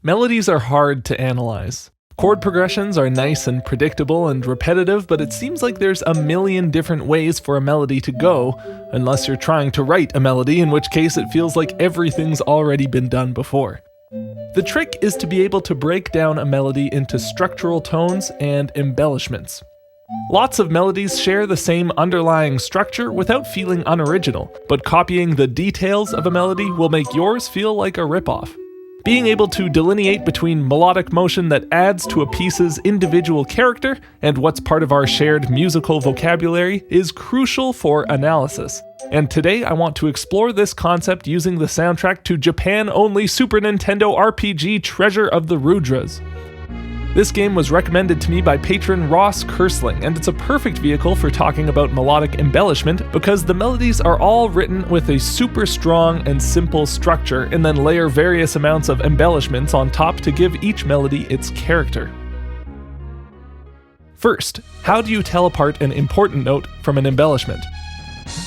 Melodies are hard to analyze. Chord progressions are nice and predictable and repetitive, but it seems like there's a million different ways for a melody to go, unless you're trying to write a melody, in which case it feels like everything's already been done before. The trick is to be able to break down a melody into structural tones and embellishments. Lots of melodies share the same underlying structure without feeling unoriginal, but copying the details of a melody will make yours feel like a ripoff. Being able to delineate between melodic motion that adds to a piece's individual character and what's part of our shared musical vocabulary is crucial for analysis. And today I want to explore this concept using the soundtrack to Japan-only Super Nintendo RPG Treasure of the Rudras. This game was recommended to me by patron Ross Kersling, and it's a perfect vehicle for talking about melodic embellishment because the melodies are all written with a super strong and simple structure and then layer various amounts of embellishments on top to give each melody its character. First, how do you tell apart an important note from an embellishment?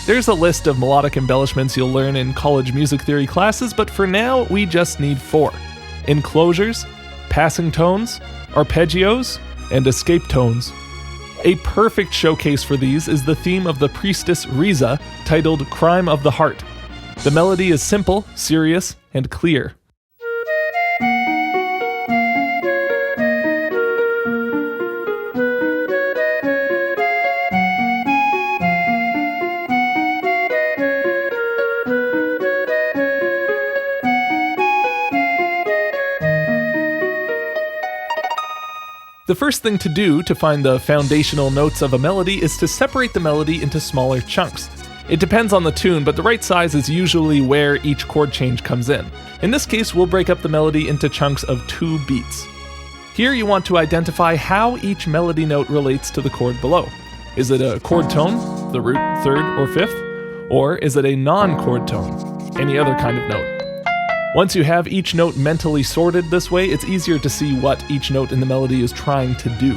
There's a list of melodic embellishments you'll learn in college music theory classes, but for now we just need 4. Enclosures, passing tones, arpeggios, and escape tones. A perfect showcase for these is the theme of the priestess Riza, titled Crime of the Heart. The melody is simple, serious, and clear. The first thing to do to find the foundational notes of a melody is to separate the melody into smaller chunks. It depends on the tune, but the right size is usually where each chord change comes in. In this case, we'll break up the melody into chunks of 2 beats. Here you want to identify how each melody note relates to the chord below. Is it a chord tone, the root 3rd or 5th? Or is it a non-chord tone, any other kind of note? Once you have each note mentally sorted this way, it's easier to see what each note in the melody is trying to do.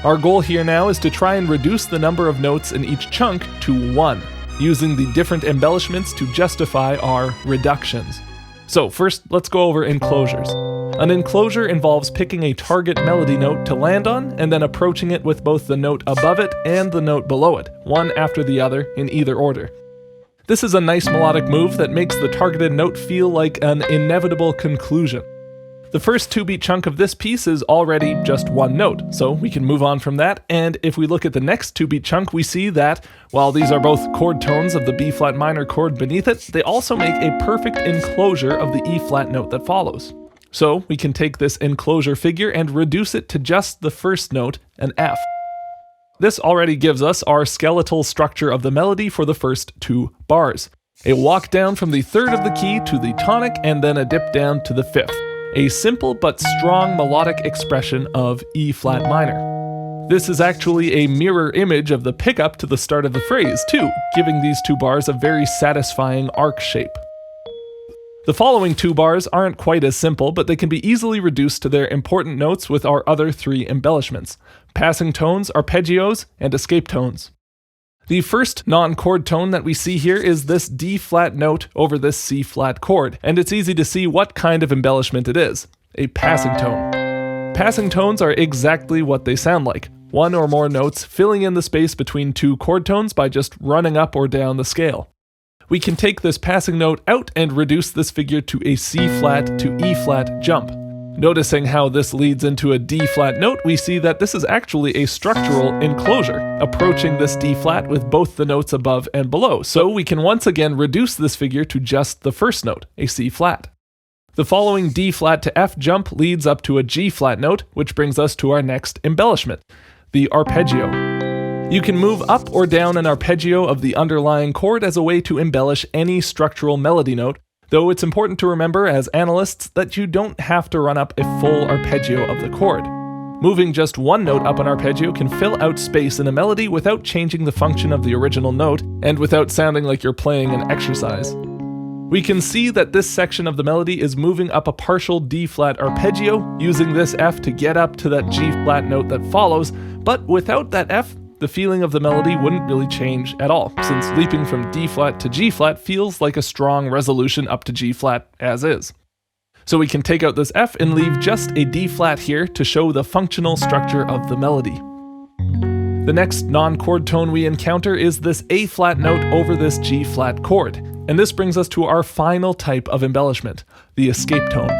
Our goal here now is to try and reduce the number of notes in each chunk to 1, using the different embellishments to justify our reductions. So first, let's go over enclosures. An enclosure involves picking a target melody note to land on, and then approaching it with both the note above it and the note below it, one after the other in either order. This is a nice melodic move that makes the targeted note feel like an inevitable conclusion. The first 2-beat chunk of this piece is already just 1 note, so we can move on from that, and if we look at the next 2-beat chunk, we see that, while these are both chord tones of the B-flat minor chord beneath it, they also make a perfect enclosure of the E-flat note that follows. So we can take this enclosure figure and reduce it to just the first note, an F. This already gives us our skeletal structure of the melody for the first 2 bars. A walk down from the 3rd of the key to the tonic and then a dip down to the 5th. A simple but strong melodic expression of E-flat minor. This is actually a mirror image of the pickup to the start of the phrase too, giving these 2 bars a very satisfying arc shape. The following 2 bars aren't quite as simple, but they can be easily reduced to their important notes with our other 3 embellishments: passing tones, arpeggios, and escape tones. The first non-chord tone that we see here is this D-flat note over this C-flat chord, and it's easy to see what kind of embellishment it is: a passing tone. Passing tones are exactly what they sound like: 1 or more notes filling in the space between 2 chord tones by just running up or down the scale. We can take this passing note out and reduce this figure to a C-flat to E-flat jump. Noticing how this leads into a D-flat note, we see that this is actually a structural enclosure, approaching this D-flat with both the notes above and below, so we can once again reduce this figure to just the first note, a C-flat. The following D-flat to F jump leads up to a G-flat note, which brings us to our next embellishment, the arpeggio. You can move up or down an arpeggio of the underlying chord as a way to embellish any structural melody note, though it's important to remember as analysts that you don't have to run up a full arpeggio of the chord. Moving just 1 note up an arpeggio can fill out space in a melody without changing the function of the original note, and without sounding like you're playing an exercise. We can see that this section of the melody is moving up a partial D-flat arpeggio, using this F to get up to that G-flat note that follows, but without that F, the feeling of the melody wouldn't really change at all, since leaping from D-flat to G-flat feels like a strong resolution up to G-flat as is. So we can take out this F and leave just a D flat here to show the functional structure of the melody. The next non-chord tone we encounter is this A flat note over this G flat chord, and this brings us to our final type of embellishment, the escape tone.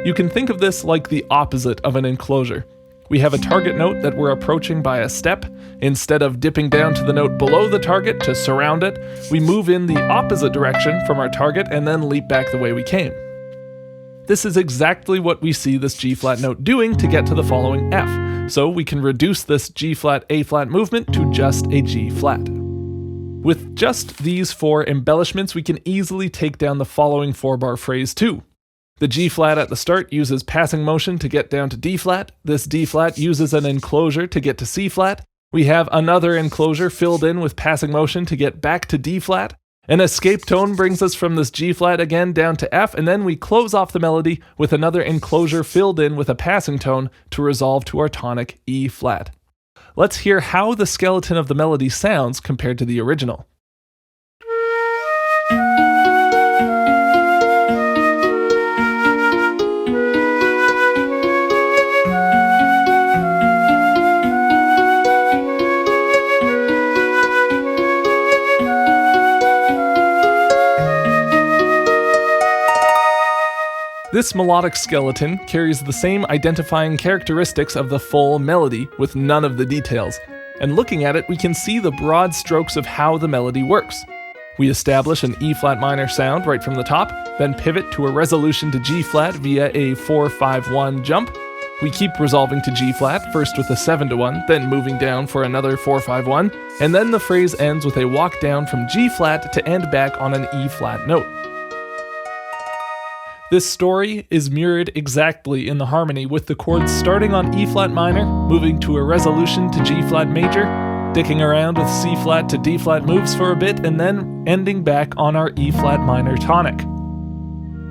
You can think of this like the opposite of an enclosure. We have a target note that we're approaching by a step. Instead of dipping down to the note below the target to surround it, we move in the opposite direction from our target and then leap back the way we came. This is exactly what we see this G flat note doing to get to the following F, so we can reduce this G flat A flat movement to just a G flat. With just these 4 embellishments, we can easily take down the following 4-bar phrase too. The G flat at the start uses passing motion to get down to D flat. This D flat uses an enclosure to get to C flat. We have another enclosure filled in with passing motion to get back to D flat. An escape tone brings us from this G flat again down to F, and then we close off the melody with another enclosure filled in with a passing tone to resolve to our tonic E flat. Let's hear how the skeleton of the melody sounds compared to the original. This melodic skeleton carries the same identifying characteristics of the full melody with none of the details, and looking at it we can see the broad strokes of how the melody works. We establish an E flat minor sound right from the top, then pivot to a resolution to G flat via a 4-5-1 jump. We keep resolving to G flat, first with a 7-1, then moving down for another 4-5-1, and then the phrase ends with a walk down from G flat to end back on an E flat note. This story is mirrored exactly in the harmony, with the chords starting on E flat minor, moving to a resolution to G flat major, dicking around with C flat to D flat moves for a bit, and then ending back on our E flat minor tonic.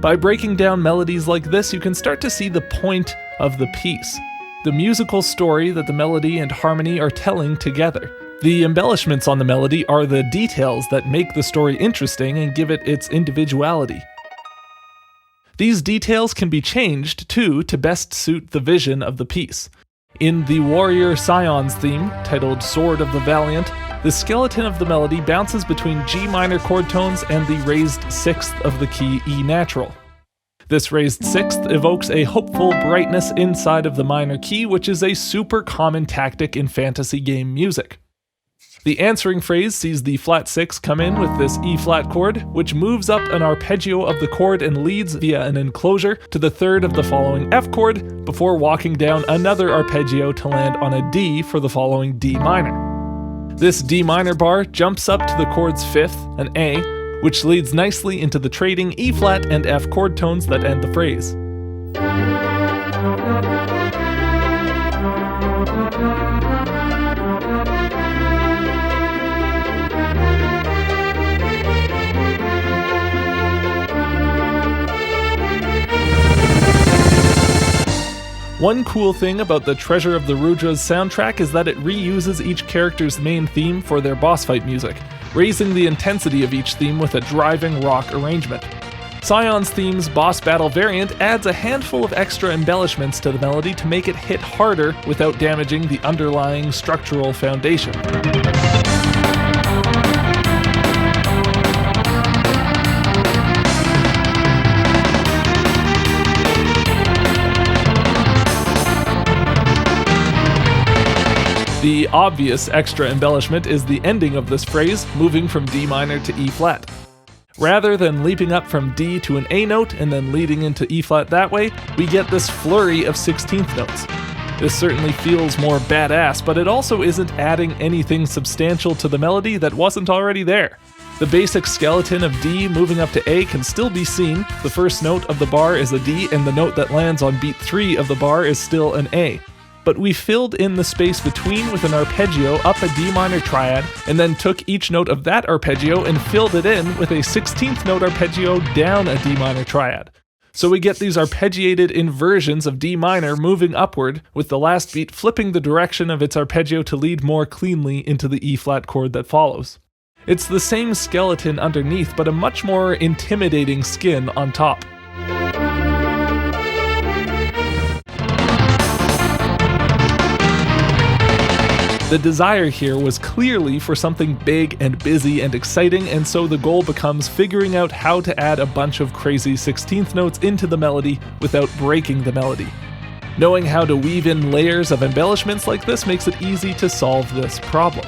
By breaking down melodies like this, you can start to see the point of the piece, the musical story that the melody and harmony are telling together. The embellishments on the melody are the details that make the story interesting and give it its individuality. These details can be changed, too, to best suit the vision of the piece. In the Warrior Scions theme, titled Sword of the Valiant, the skeleton of the melody bounces between G minor chord tones and the raised 6th of the key E natural. This raised 6th evokes a hopeful brightness inside of the minor key, which is a super common tactic in fantasy game music. The answering phrase sees the flat 6 come in with this E flat chord, which moves up an arpeggio of the chord and leads via an enclosure to the 3rd of the following F chord, before walking down another arpeggio to land on a D for the following D minor. This D minor bar jumps up to the chord's 5th, an A, which leads nicely into the trading E flat and F chord tones that end the phrase. One cool thing about the Treasure of the Rudras soundtrack is that it reuses each character's main theme for their boss fight music, raising the intensity of each theme with a driving rock arrangement. Scion's theme's boss battle variant adds a handful of extra embellishments to the melody to make it hit harder without damaging the underlying structural foundation. The obvious extra embellishment is the ending of this phrase, moving from D minor to E flat. Rather than leaping up from D to an A note and then leading into E flat that way, we get this flurry of 16th notes. This certainly feels more badass, but it also isn't adding anything substantial to the melody that wasn't already there. The basic skeleton of D moving up to A can still be seen. The first note of the bar is a D, and the note that lands on beat 3 of the bar is still an A. But we filled in the space between with an arpeggio up a D minor triad, and then took each note of that arpeggio and filled it in with a 16th note arpeggio down a D minor triad. So we get these arpeggiated inversions of D minor moving upward, with the last beat flipping the direction of its arpeggio to lead more cleanly into the E flat chord that follows. It's the same skeleton underneath, but a much more intimidating skin on top. The desire here was clearly for something big and busy and exciting, and so the goal becomes figuring out how to add a bunch of crazy 16th notes into the melody without breaking the melody. Knowing how to weave in layers of embellishments like this makes it easy to solve this problem.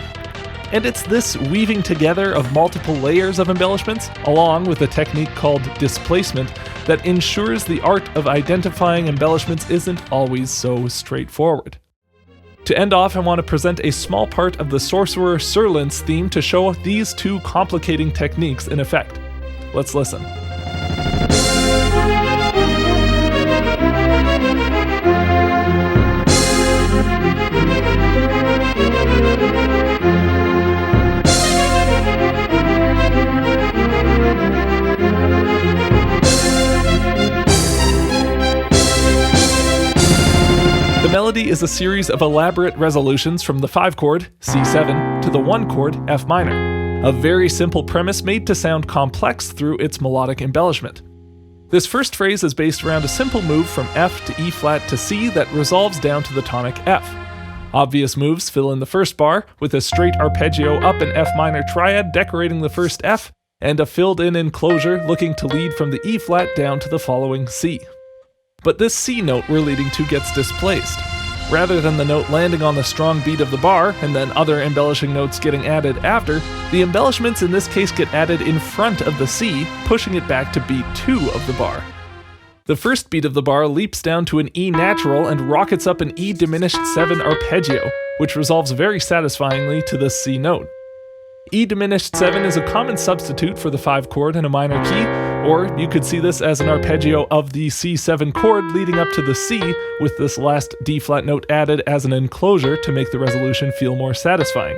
And it's this weaving together of multiple layers of embellishments, along with a technique called displacement, that ensures the art of identifying embellishments isn't always so straightforward. To end off, I want to present a small part of the Sorcerer Serlin's theme to show these two complicating techniques in effect. Let's listen. The melody is a series of elaborate resolutions from the 5 chord, C7, to the 1 chord, F minor. A very simple premise made to sound complex through its melodic embellishment. This first phrase is based around a simple move from F to E flat to C that resolves down to the tonic F. Obvious moves fill in the first bar, with a straight arpeggio up an F minor triad decorating the first F, and a filled-in enclosure looking to lead from the E flat down to the following C. But this C note we're leading to gets displaced. Rather than the note landing on the strong beat of the bar, and then other embellishing notes getting added after, the embellishments in this case get added in front of the C, pushing it back to beat 2 of the bar. The first beat of the bar leaps down to an E natural and rockets up an E diminished 7 arpeggio, which resolves very satisfyingly to the C note. E diminished 7 is a common substitute for the 5 chord in a minor key, or you could see this as an arpeggio of the C7 chord leading up to the C, with this last D flat note added as an enclosure to make the resolution feel more satisfying.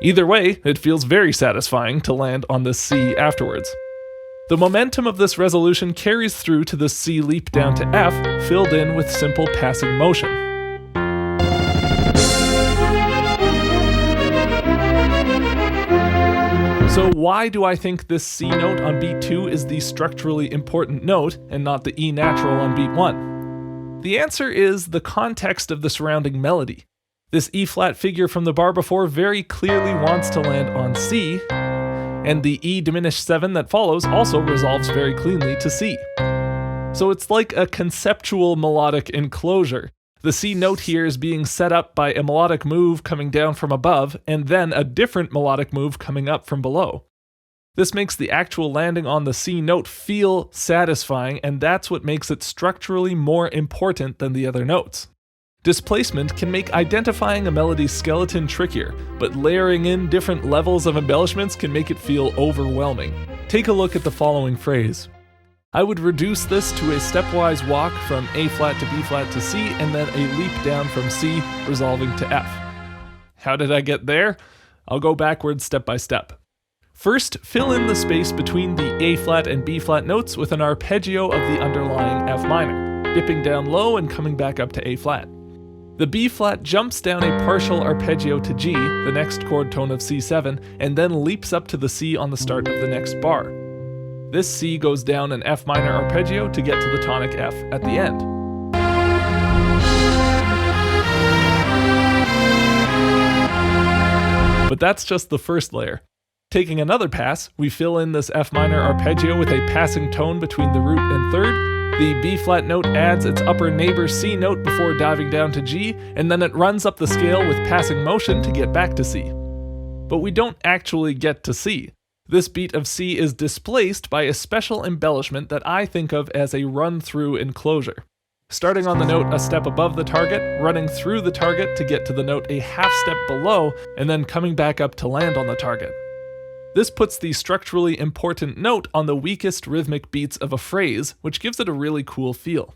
Either way, it feels very satisfying to land on the C afterwards. The momentum of this resolution carries through to the C leap down to F, filled in with simple passing motion. So why do I think this C note on beat 2 is the structurally important note and not the E natural on beat 1? The answer is the context of the surrounding melody. This E flat figure from the bar before very clearly wants to land on C, and the E diminished 7 that follows also resolves very cleanly to C. So it's like a conceptual melodic enclosure. The C note here is being set up by a melodic move coming down from above, and then a different melodic move coming up from below. This makes the actual landing on the C note feel satisfying, and that's what makes it structurally more important than the other notes. Displacement can make identifying a melody's skeleton trickier, but layering in different levels of embellishments can make it feel overwhelming. Take a look at the following phrase. I would reduce this to a stepwise walk from A flat to B flat to C, and then a leap down from C, resolving to F. How did I get there? I'll go backwards step by step. First, fill in the space between the A flat and B flat notes with an arpeggio of the underlying F minor, dipping down low and coming back up to A flat. The B flat jumps down a partial arpeggio to G, the next chord tone of C7, and then leaps up to the C on the start of the next bar. This C goes down an F minor arpeggio to get to the tonic F at the end. But that's just the first layer. Taking another pass, we fill in this F minor arpeggio with a passing tone between the root and third. The B flat note adds its upper neighbor C note before diving down to G, and then it runs up the scale with passing motion to get back to C. But we don't actually get to C. This beat of C is displaced by a special embellishment that I think of as a run-through enclosure. Starting on the note a step above the target, running through the target to get to the note a half step below, and then coming back up to land on the target. This puts the structurally important note on the weakest rhythmic beats of a phrase, which gives it a really cool feel.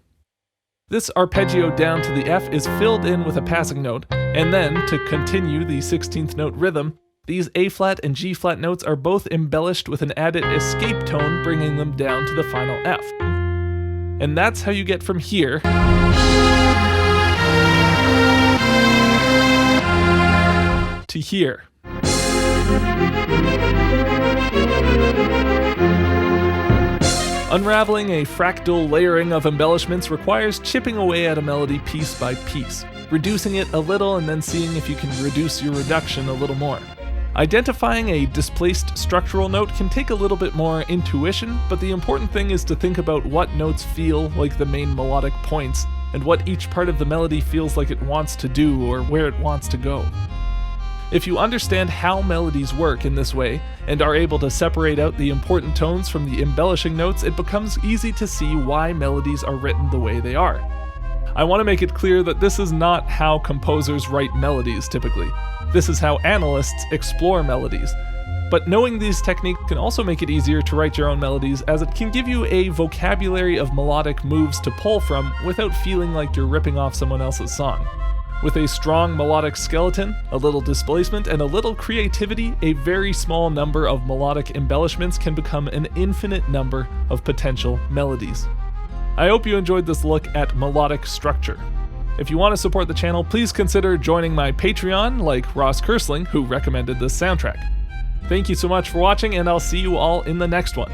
This arpeggio down to the F is filled in with a passing note, and then, to continue the 16th note rhythm, these A flat and G flat notes are both embellished with an added escape tone, bringing them down to the final F. And that's how you get from here to here. Unraveling a fractal layering of embellishments requires chipping away at a melody piece by piece. reducing it a little and then seeing if you can reduce your reduction a little more. Identifying a displaced structural note can take a little bit more intuition, but the important thing is to think about what notes feel like the main melodic points, and what each part of the melody feels like it wants to do or where it wants to go. If you understand how melodies work in this way, and are able to separate out the important tones from the embellishing notes, it becomes easy to see why melodies are written the way they are. I want to make it clear that this is not how composers write melodies typically. This is how analysts explore melodies. But knowing these techniques can also make it easier to write your own melodies, as it can give you a vocabulary of melodic moves to pull from without feeling like you're ripping off someone else's song. With a strong melodic skeleton, a little displacement, and a little creativity, a very small number of melodic embellishments can become an infinite number of potential melodies. I hope you enjoyed this look at melodic structure. If you want to support the channel, please consider joining my Patreon, like Ross Kersling, who recommended this soundtrack. Thank you so much for watching, and I'll see you all in the next one.